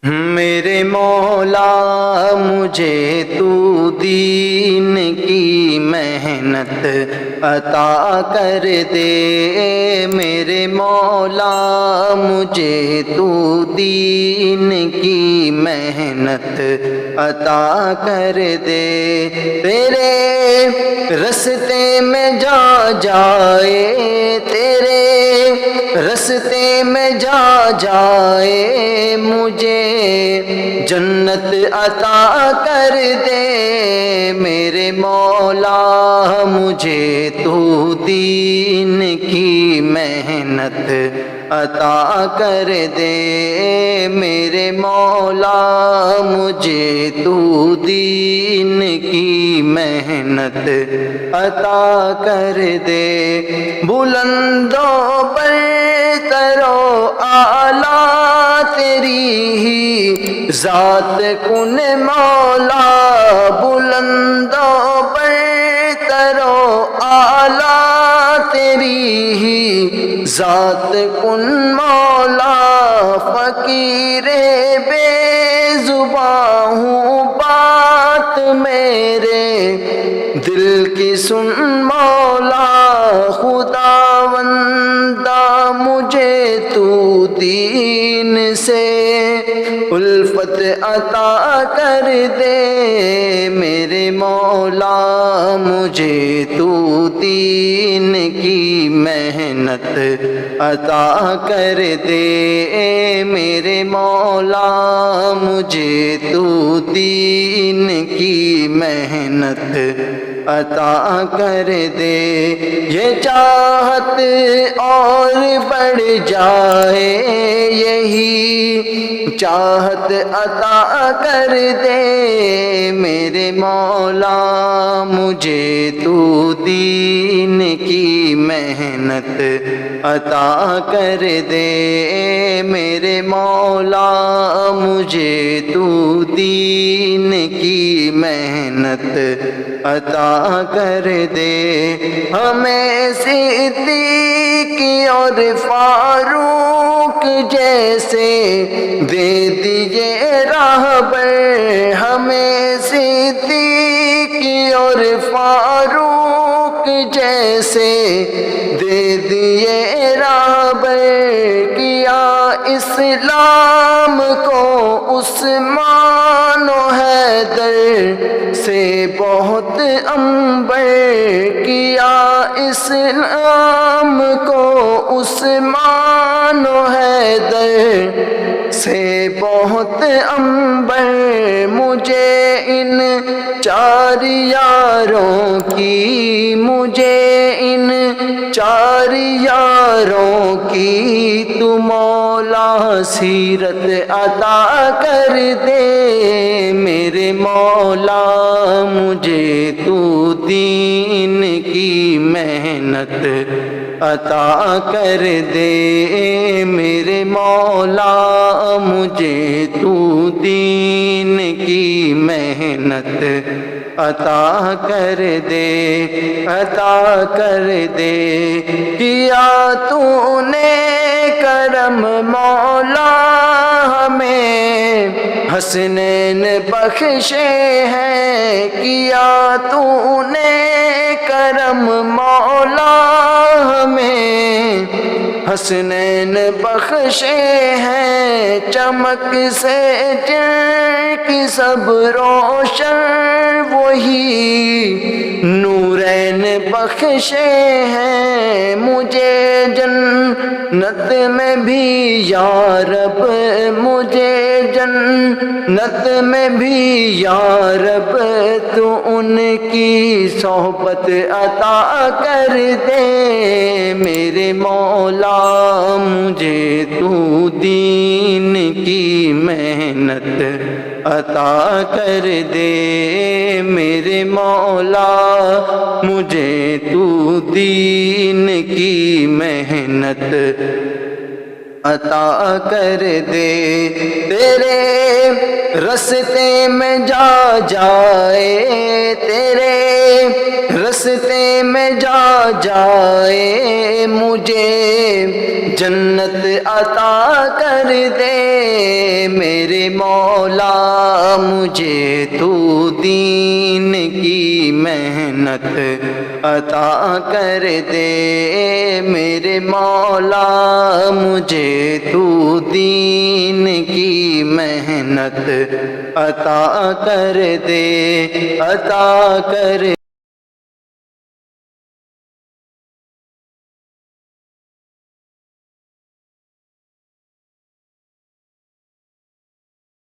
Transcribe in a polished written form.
میرے مولا مجھے تو دین کی محنت عطا کر دے، میرے مولا مجھے تو دین کی محنت عطا کر دے، تیرے رستے میں جا جائے، تیرے رستے میں جا جائے، مجھے جنت عطا کر دے، میرے مولا مجھے تو دین کی محنت عطا کر دے، میرے مولا مجھے تو دین کی محنت عطا کر دے، بلند و برتر و اعلیٰ تیری ہی ذات کن مولا، بلند و برتر و اعلیٰ تیری ہی ذات کن مولا، فقیر بے زباں ہوں بات میرے دل کی سن مولا، خداوندہ مجھے تو دین سے الفت عطا کر دے، میرے مولا مجھے تو دین کی محنت عطا کر دے، میرے مولا مجھے تو دین کی محنت عطا کر دے، یہ چاہت اور بڑھ جائے، یہی چاہت عطا کر دے، میرے مولا مجھے تو دین کی محنت عطا کر دے، میرے مولا مجھے تو دین کی محنت عطا کر دے، ہمیں صدیق اور فاروق جیسے دے دیجئے راہبر، ہمیں صدیق اور فاروق جیسے دے دیے راہبر، کیا اسلام کو عثمان و حیدر سے بہت عنبر، کیا اسلام کو عثمان و حیدر سے بہت عنبر، مجھے ان چار یاروں کی، مجھے ان چار یاروں کی تو مولا سیرت عطا کر دے، میرے مولا مجھے تو دین کی محنت عطا کر دے، میرے مولا مجھے تو دین کی محنت عطا کر دے، عطا کر دے، کیا تو نے کرم مولا ہمیں حسنین بخشے ہیں، کیا تو نے کرم مولا ہمیں حسنین بخشے ہیں، چمک سے جن کی سب روشن وہی نورین بخشے ہیں، مجھے جنت میں بھی یا رب، مجھے جنت میں بھی یا رب تو ان کی صحبت عطا کر دے، میرے مولا مجھے تو دین کی محنت عطا کر دے، میرے مولا مجھے تو دین کی محنت عطا کر دے، تیرے رستے میں جا جائے، تیرے رستے میں جا جائے، مجھے جنت عطا کر دے میرے مولا، مجھے تو دین کی محنت عطا کر دے میرے مولا، مجھے تو دین کی محنت عطا کر دے، عطا کر